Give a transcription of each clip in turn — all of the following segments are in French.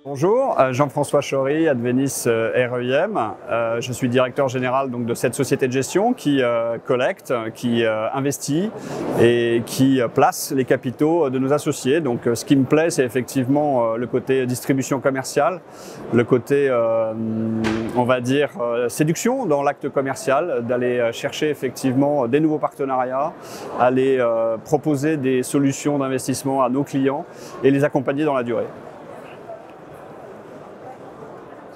Bonjour, Jean-François Chory, Advenis REIM. Je suis directeur général donc, de cette société de gestion qui collecte, qui investit et qui place les capitaux de nos associés. Donc ce qui me plaît, c'est effectivement le côté distribution commerciale, le côté, on va dire, séduction dans l'acte commercial, d'aller chercher effectivement des nouveaux partenariats, aller proposer des solutions d'investissement à nos clients et les accompagner dans la durée.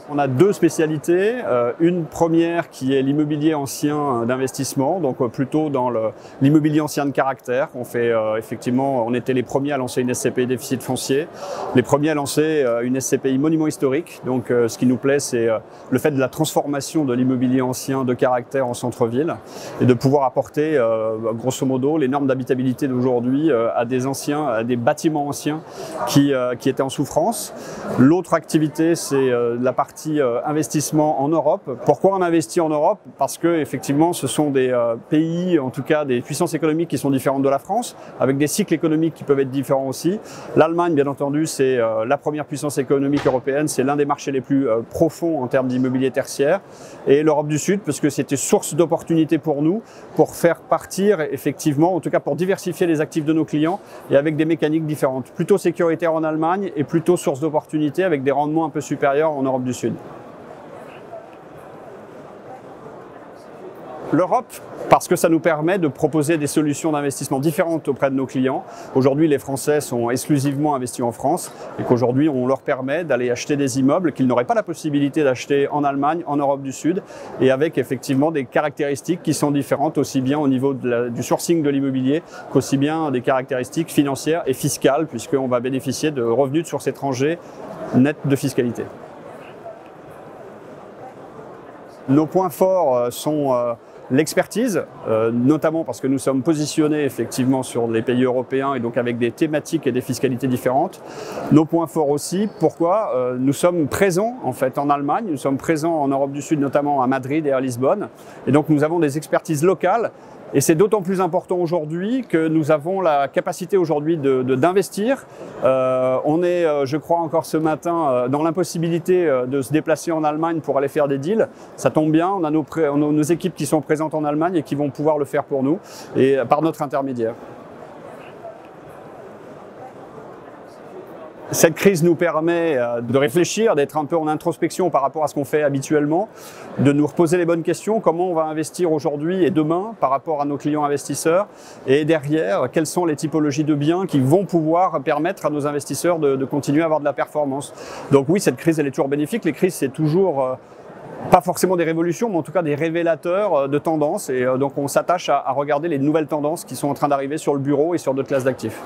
On a deux spécialités, une première qui est l'immobilier ancien d'investissement, donc plutôt dans l'immobilier ancien de caractère. On fait effectivement, on était les premiers à lancer une SCPI déficit foncier, les premiers à lancer une SCPI monument historique. Donc ce qui nous plaît, c'est le fait de la transformation de l'immobilier ancien de caractère en centre-ville et de pouvoir apporter grosso modo les normes d'habitabilité d'aujourd'hui à des bâtiments anciens qui étaient en souffrance. L'autre activité, c'est la partie investissement en Europe. Pourquoi on investit en Europe? Parce que effectivement, ce sont des pays, en tout cas des puissances économiques qui sont différentes de la France, avec des cycles économiques qui peuvent être différents aussi. L'Allemagne, bien entendu, c'est la première puissance économique européenne, c'est l'un des marchés les plus profonds en termes d'immobilier tertiaire. Et l'Europe du Sud, parce que c'était source d'opportunités pour nous, pour faire partir effectivement, en tout cas pour diversifier les actifs de nos clients et avec des mécaniques différentes. Plutôt sécuritaire en Allemagne et plutôt source d'opportunités avec des rendements un peu supérieurs en Europe du Sud. L'Europe, parce que ça nous permet de proposer des solutions d'investissement différentes auprès de nos clients. Aujourd'hui, les Français sont exclusivement investis en France et qu'aujourd'hui, on leur permet d'aller acheter des immeubles qu'ils n'auraient pas la possibilité d'acheter en Allemagne, en Europe du Sud, et avec effectivement des caractéristiques qui sont différentes aussi bien au niveau du sourcing de l'immobilier qu'aussi bien des caractéristiques financières et fiscales, puisqu'on va bénéficier de revenus de sources étrangères nets de fiscalité. Nos points forts sont l'expertise, notamment parce que nous sommes positionnés effectivement sur les pays européens et donc avec des thématiques et des fiscalités différentes. Nos points forts aussi, pourquoi? Nous sommes présents en fait en Allemagne, nous sommes présents en Europe du Sud, notamment à Madrid et à Lisbonne. Et donc nous avons des expertises locales. Et c'est d'autant plus important aujourd'hui que nous avons la capacité aujourd'hui d'investir. On est, je crois encore ce matin, dans l'impossibilité de se déplacer en Allemagne pour aller faire des deals. Ça tombe bien, on a nos équipes qui sont présentes en Allemagne et qui vont pouvoir le faire pour nous et par notre intermédiaire. Cette crise nous permet de réfléchir, d'être un peu en introspection par rapport à ce qu'on fait habituellement, de nous reposer les bonnes questions, comment on va investir aujourd'hui et demain par rapport à nos clients investisseurs, et derrière, quelles sont les typologies de biens qui vont pouvoir permettre à nos investisseurs de continuer à avoir de la performance. Donc oui, cette crise, elle est toujours bénéfique. Les crises, c'est toujours pas forcément des révolutions, mais en tout cas des révélateurs de tendances, et donc on s'attache à regarder les nouvelles tendances qui sont en train d'arriver sur le bureau et sur d'autres classes d'actifs.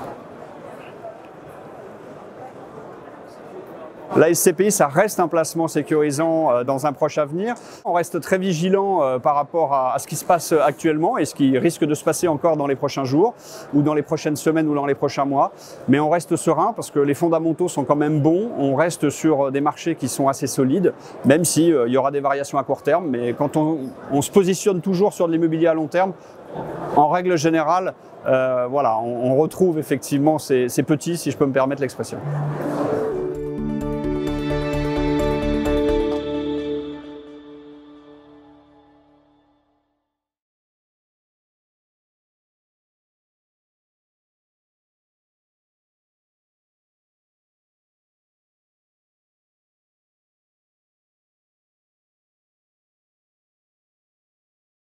La SCPI, ça reste un placement sécurisant dans un proche avenir. On reste très vigilant par rapport à ce qui se passe actuellement et ce qui risque de se passer encore dans les prochains jours ou dans les prochaines semaines ou dans les prochains mois. Mais on reste serein parce que les fondamentaux sont quand même bons. On reste sur des marchés qui sont assez solides, même s'il y aura des variations à court terme. Mais quand on se positionne toujours sur de l'immobilier à long terme, en règle générale, voilà, on retrouve effectivement ces petits, si je peux me permettre l'expression.